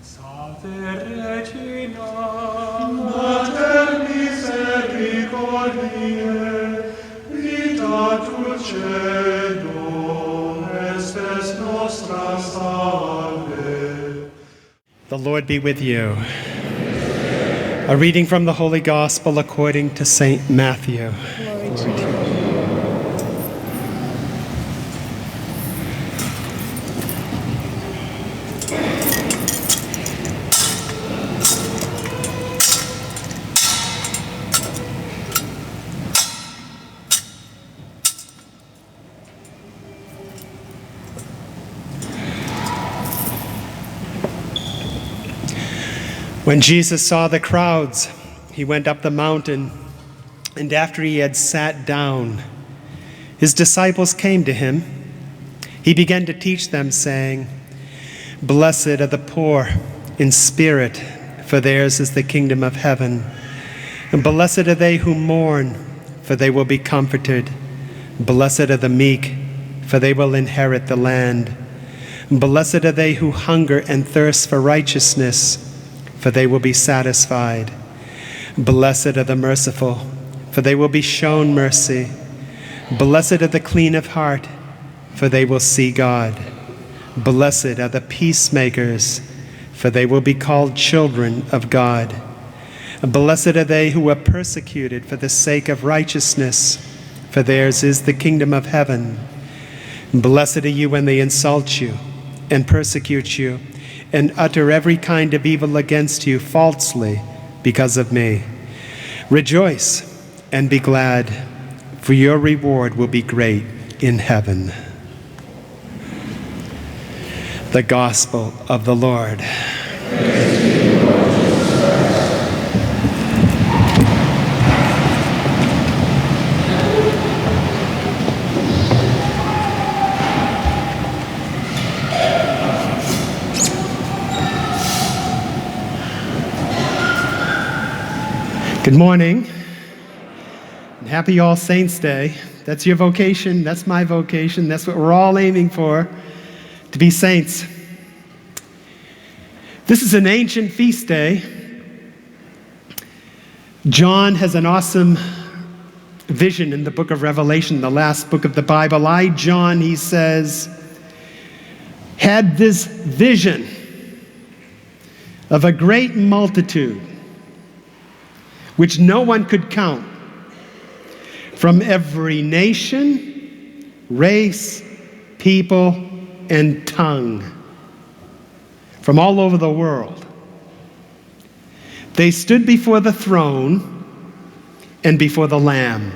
Salve Regina, Mater misericordiae, vita dulcedo, estes nostra salve. The Lord be with you. A reading from the Holy Gospel according to St. Matthew. Glory to you. When Jesus saw the crowds, he went up the mountain, and after he had sat down, his disciples came to him. He began to teach them, saying, "Blessed are the poor in spirit, for theirs is the kingdom of heaven. And blessed are they who mourn, for they will be comforted. Blessed are the meek, for they will inherit the land. Blessed are they who hunger and thirst for righteousness, for they will be satisfied. Blessed are the merciful, for they will be shown mercy. Blessed are the clean of heart, for they will see God. Blessed are the peacemakers, for they will be called children of God. Blessed are they who are persecuted for the sake of righteousness, for theirs is the kingdom of heaven. Blessed are you when they insult you and persecute you, and utter every kind of evil against you falsely because of me. Rejoice and be glad, for your reward will be great in heaven." The Gospel of the Lord. Good morning, and happy All Saints' Day. That's your vocation, that's my vocation, that's what we're all aiming for, to be saints. This is an ancient feast day. John has an awesome vision in the book of Revelation, the last book of the Bible. I, John, he says, had this vision of a great multitude which no one could count, from every nation, race, people, and tongue, from all over the world. They stood before the throne and before the Lamb.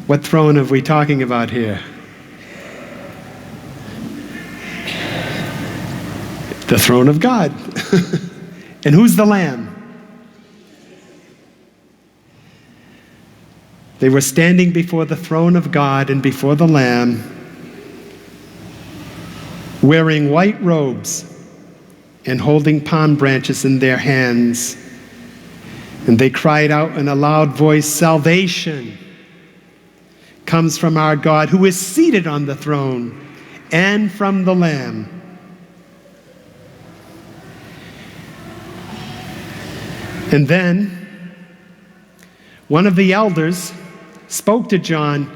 What throne are we talking about here? The throne of God. And who's the Lamb? They were standing before the throne of God and before the Lamb, wearing white robes and holding palm branches in their hands. And they cried out in a loud voice, "Salvation comes from our God who is seated on the throne and from the Lamb." And then one of the elders spoke to John,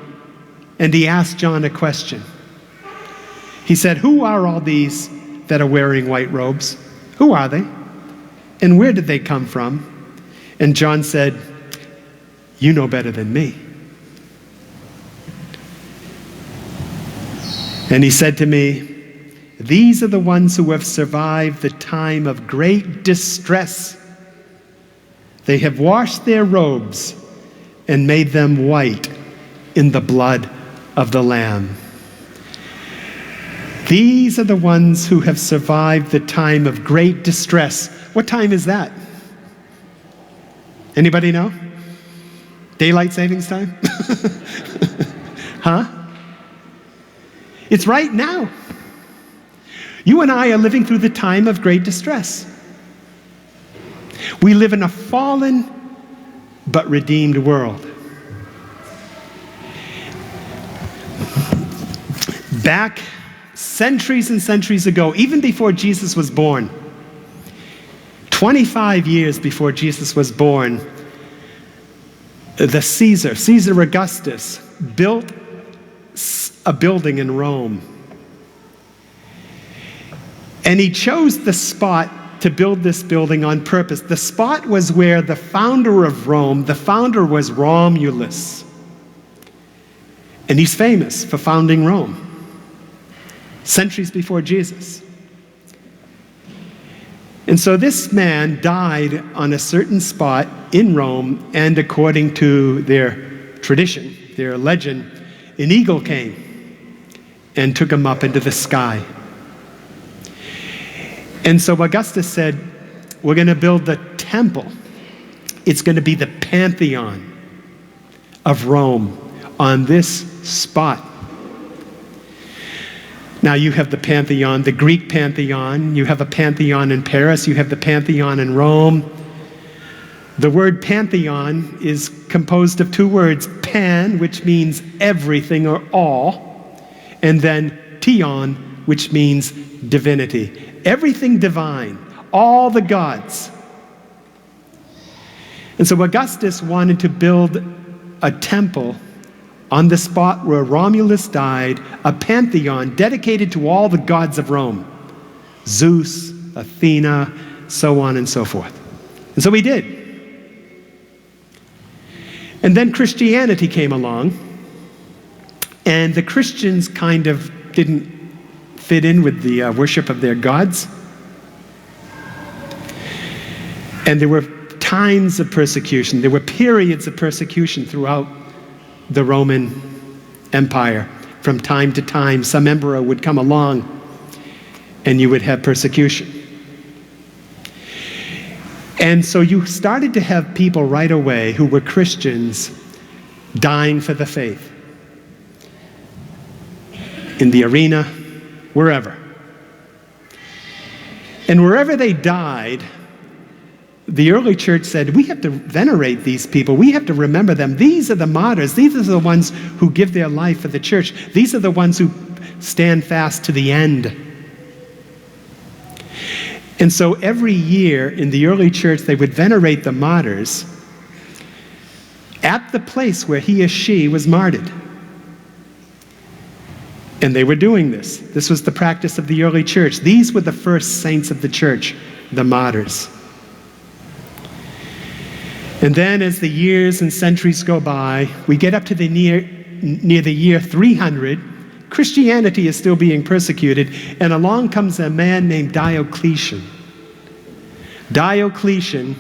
and he asked John a question. He said, "Who are all these that are wearing white robes? Who are they? And where did they come from?" And John said, "You know better than me." And he said to me, "These are the ones who have survived the time of great distress. They have washed their robes and made them white in the blood of the Lamb." These are the ones who have survived the time of great distress. What time is that? Anybody know? Daylight savings time? Huh? It's right now. You and I are living through the time of great distress. We live in a fallen but redeemed world. Back centuries and centuries ago, even before Jesus was born, 25 years before Jesus was born, the Caesar Augustus, built a building in Rome. And he chose the spot to build this building on purpose. The spot was where the founder of Rome, the founder was Romulus. And he's famous for founding Rome, centuries before Jesus. And so this man died on a certain spot in Rome, and according to their tradition, their legend, an eagle came and took him up into the sky. And so Augustus said, we're going to build the temple. It's going to be the pantheon of Rome on this spot. Now you have the pantheon, the Greek pantheon. You have a pantheon in Paris. You have the pantheon in Rome. The word pantheon is composed of two words, pan, which means everything or all, and then theon, which means divinity. Everything divine, all the gods. And so Augustus wanted to build a temple on the spot where Romulus died, a pantheon dedicated to all the gods of Rome, Zeus, Athena, so on and so forth. And so he did. And then Christianity came along, and the Christians kind of didn't fit in with the worship of their gods. And there were times of persecution. There were periods of persecution throughout the Roman Empire. From time to time, some emperor would come along and you would have persecution. And so you started to have people right away who were Christians dying for the faith. In the arena, wherever. And wherever they died, the early church said, we have to venerate these people. We have to remember them. These are the martyrs. These are the ones who give their life for the church. These are the ones who stand fast to the end. And so every year in the early church, they would venerate the martyrs at the place where he or she was martyred. And they were doing this. This was the practice of the early church. These were the first saints of the church, the martyrs. And then as the years and centuries go by, we get up to the near the year 300. Christianity is still being persecuted, and along comes a man named Diocletian. Diocletian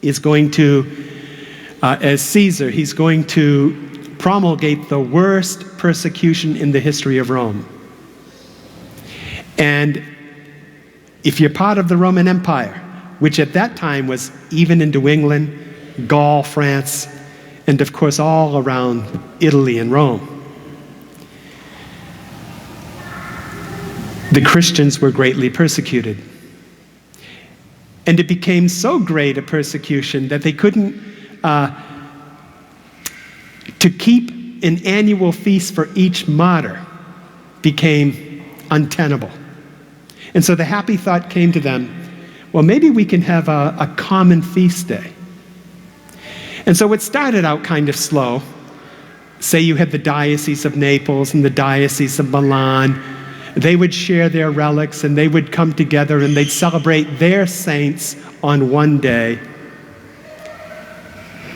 is going to, as Caesar, he's going to promulgate the worst persecution in the history of Rome. And if you're part of the Roman Empire, which at that time was even in New England, Gaul, France, and of course all around Italy and Rome, the Christians were greatly persecuted. And it became so great a persecution that they couldn't, to keep an annual feast for each martyr became untenable. And so the happy thought came to them, well, maybe we can have a common feast day. And so it started out kind of slow. Say you had the Diocese of Naples and the Diocese of Milan. They would share their relics and they would come together and they'd celebrate their saints on one day.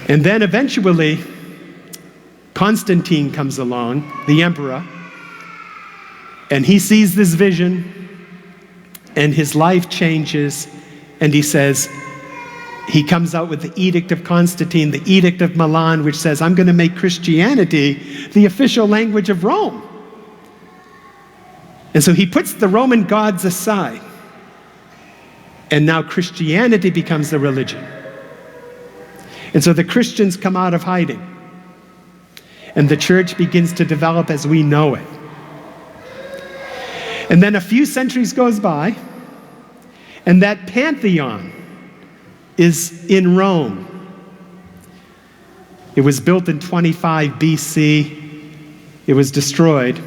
And then eventually, Constantine comes along, the emperor, and he sees this vision and his life changes, and he says, he comes out with the Edict of Constantine, the Edict of Milan, which says, I'm going to make Christianity the official language of Rome. And so he puts the Roman gods aside, and now Christianity becomes the religion. And so the Christians come out of hiding, and the church begins to develop as we know it. And then a few centuries goes by, and that pantheon is in Rome. It was built in 25 BC. It was destroyed.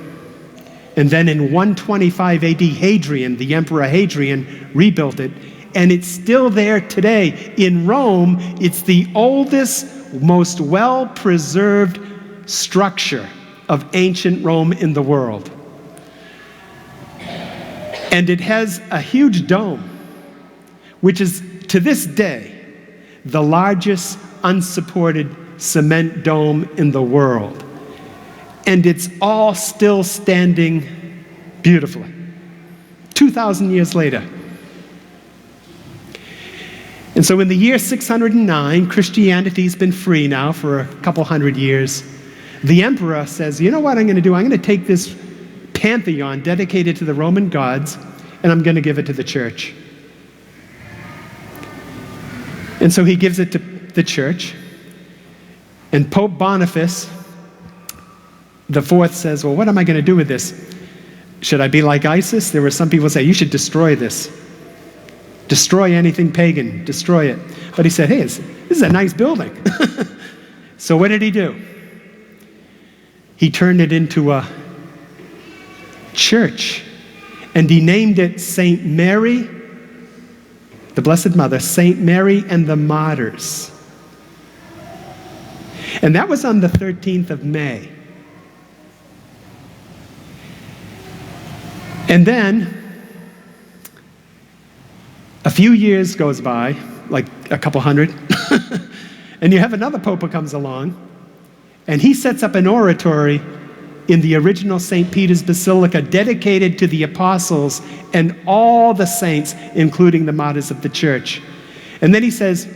And then in 125 AD, Hadrian, the Emperor Hadrian, rebuilt it and it's still there today. In Rome, it's the oldest, most well-preserved structure of ancient Rome in the world. And it has a huge dome, which is, to this day, the largest unsupported cement dome in the world. And it's all still standing beautifully, 2,000 years later. And so in the year 609, Christianity's been free now for a couple hundred years. The emperor says, you know what I'm going to do? I'm going to take this pantheon dedicated to the Roman gods, and I'm going to give it to the church. And so he gives it to the church. And Pope Boniface IV says, well, what am I going to do with this? Should I be like ISIS? There were some people who say, you should destroy this. Destroy anything pagan, destroy it. But he said, hey, this is a nice building. So what did he do? He turned it into a church. And he named it St. Mary, the Blessed Mother, St. Mary and the Martyrs. And that was on the 13th of May. And then, a few years goes by, like a couple hundred, and you have another pope who comes along, and he sets up an oratory in the original St. Peter's Basilica dedicated to the apostles and all the saints, including the martyrs of the church. And then he says,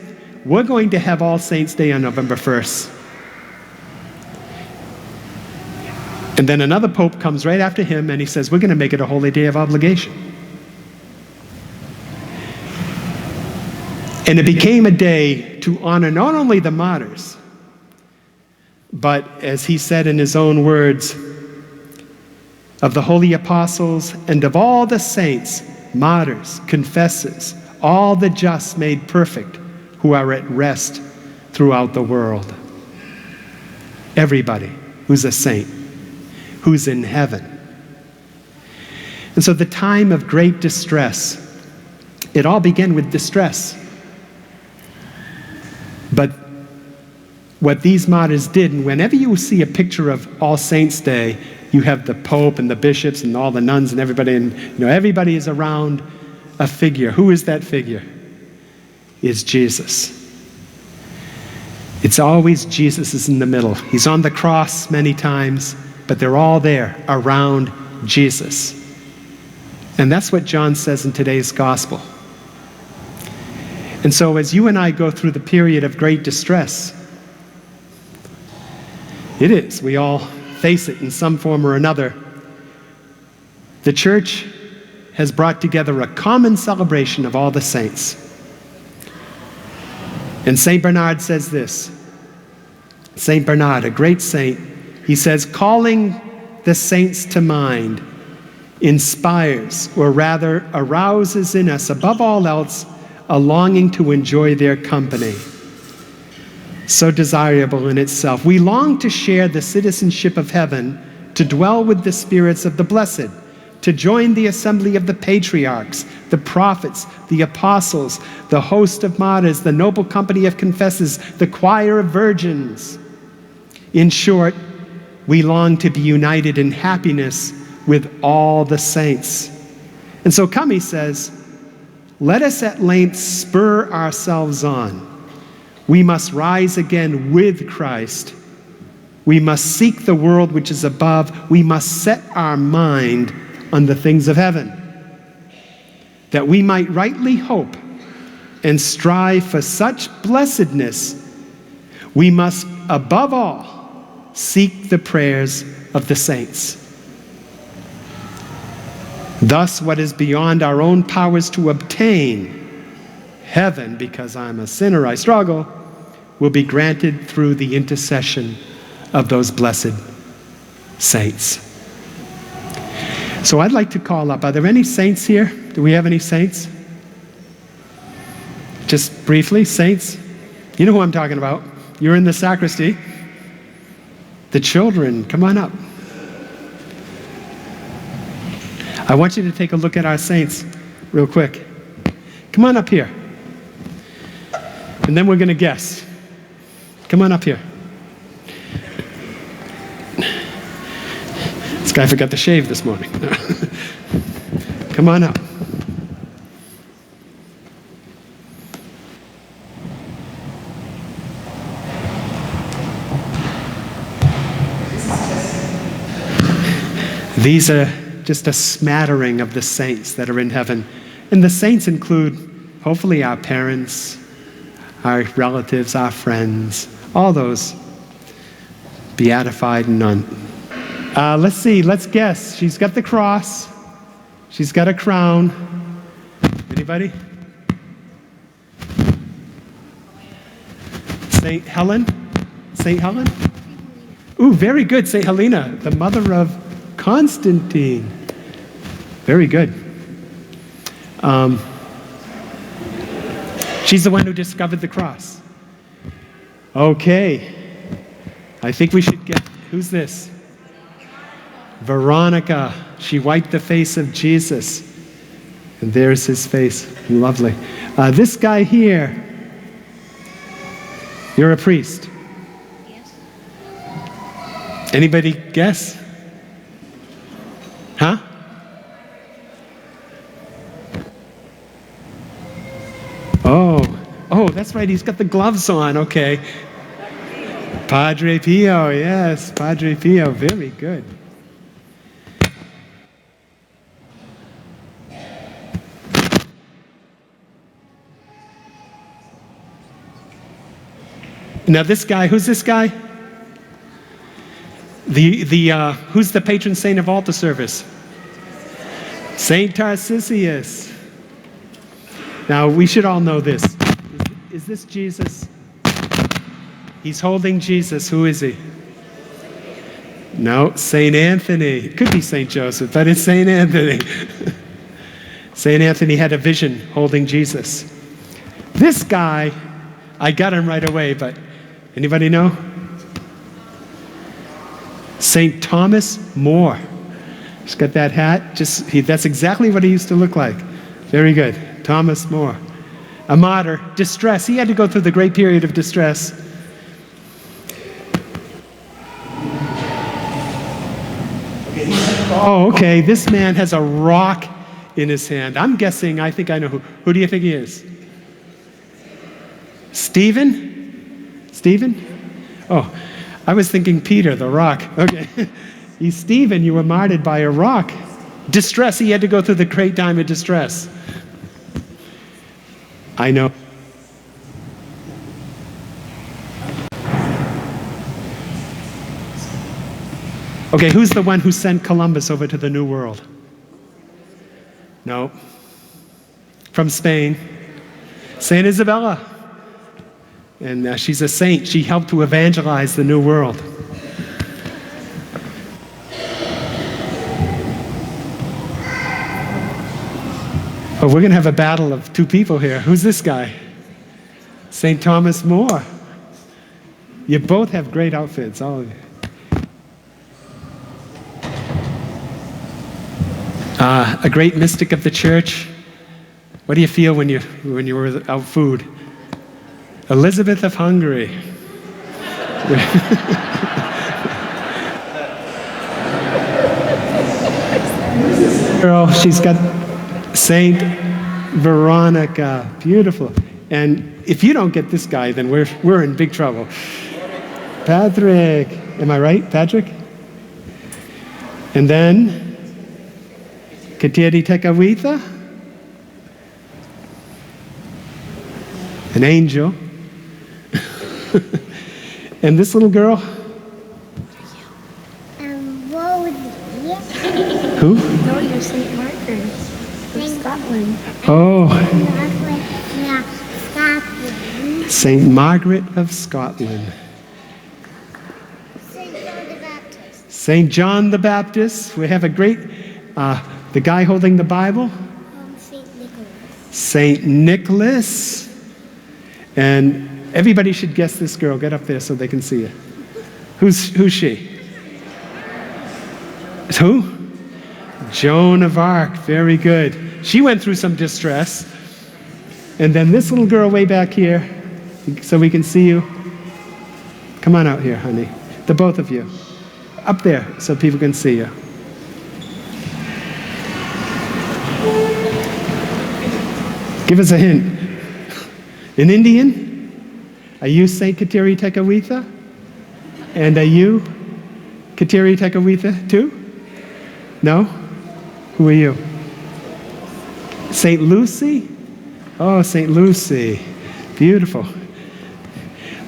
we're going to have All Saints' Day on November 1st. And then another pope comes right after him, and he says, we're going to make it a holy day of obligation. And it became a day to honor not only the martyrs, but, as he said in his own words, of the holy apostles and of all the saints, martyrs, confessors, all the just made perfect who are at rest throughout the world. Everybody who's a saint, who's in heaven. And so the time of great distress, it all began with distress. But what these martyrs did, and whenever you see a picture of All Saints' Day, you have the Pope and the bishops and all the nuns and everybody, and everybody is around a figure. Who is that figure? It's Jesus. It's always Jesus is in the middle. He's on the cross many times, but they're all there around Jesus. And that's what John says in today's gospel. And so as you and I go through the period of great distress, it is, we all face it in some form or another, the church has brought together a common celebration of all the saints. And St. Bernard says this, St. Bernard, a great saint, he says, calling the saints to mind inspires, or rather arouses in us above all else, a longing to enjoy their company, so desirable in itself. We long to share the citizenship of heaven, to dwell with the spirits of the blessed, to join the assembly of the patriarchs, the prophets, the apostles, the host of martyrs, the noble company of confessors, the choir of virgins. In short, we long to be united in happiness with all the saints. And so come, he says, let us at length spur ourselves on. We must rise again with Christ. We must seek the world which is above. We must set our mind on the things of heaven, that we might rightly hope and strive for such blessedness. We must, above all, seek the prayers of the saints. Thus, what is beyond our own powers to obtain, heaven, because I'm a sinner, I struggle, will be granted through the intercession of those blessed saints. So I'd like to call up, are there any saints here? Do we have any saints? Just briefly, saints? You know who I'm talking about. You're in the sacristy. The children, come on up. I want you to take a look at our saints real quick. Come on up here. And then we're going to guess. Come on up here. This guy forgot to shave this morning. Come on up. These are just a smattering of the saints that are in heaven. And the saints include, hopefully, our parents, our relatives, our friends, all those beatified and none. Let's see, let's guess. She's got the cross. She's got a crown. Anybody? St. Helen? St. Helen? Ooh, very good, St. Helena, the mother of Constantine. Very good. She's the one who discovered the cross. Okay. I think we should get, who's this? Veronica. She wiped the face of Jesus. And there's his face. Lovely. This guy here, you're a priest. Yes. Anybody guess? Huh? Oh, that's right. He's got the gloves on. Okay. Padre Pio. Yes, Padre Pio. Very good. Now this guy, who's this guy? Who's the patron saint of altar service? Saint Tarcisius. Now we should all know this. Is this Jesus? He's holding Jesus. Who is he? No, Saint Anthony. It could be Saint Joseph, but it's Saint Anthony. Saint Anthony had a vision holding Jesus. This guy, I got him right away, but anybody know? St. Thomas More. He's got that hat. That's exactly what he used to look like. Very good. Thomas More. A martyr. Distress. He had to go through the great period of distress. Oh, okay. This man has a rock in his hand. I'm guessing, I think I know who. Who do you think he is? Stephen? Stephen? Oh, I was thinking Peter, the rock. Okay. Stephen, you were martyred by a rock. Distress. He had to go through the great time of distress. I know. Okay, who's the one who sent Columbus over to the New World? No. From Spain. Saint Isabella. And she's a saint. She helped to evangelize the New World. Oh, we're going to have a battle of two people here. Who's this guy? St. Thomas More. You both have great outfits, all of you. A great mystic of the church. What do you feel when you were without food? Elizabeth of Hungary. Girl, she's got Saint Veronica. Beautiful. And if you don't get this guy, then we're in big trouble. Patrick. Am I right, Patrick? And then Kateri Tekawitha. An angel. And this little girl? Rosie. Who? No, you're St. Margaret of Scotland. Oh, Scotland. St. Margaret of Scotland. St. John the Baptist. St. John the Baptist. We have a great, the guy holding the Bible. St. Nicholas. St. Nicholas. And everybody should guess this girl. Get up there so they can see you. Who's she? Who? Joan of Arc. Very good. She went through some distress. And then this little girl way back here, so we can see you. Come on out here, honey. The both of you. Up there, so people can see you. Give us a hint. An Indian? Are you Saint Kateri Tekakwitha? And are you Kateri Tekakwitha too? No? Who are you? Saint Lucy? Oh, Saint Lucy. Beautiful.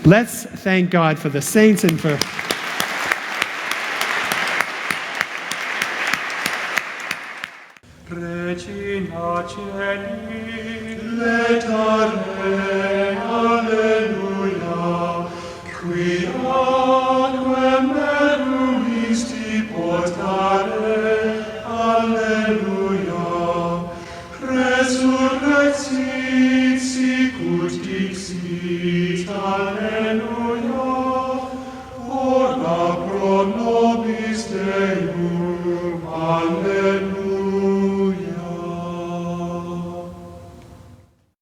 Let's thank God for the saints and for... Regina Celi, letare, alleluia, quiaque meruisti portare, alleluia, resurrexit sicut dixit, alleluia, ora pro nobis Deum, alleluia.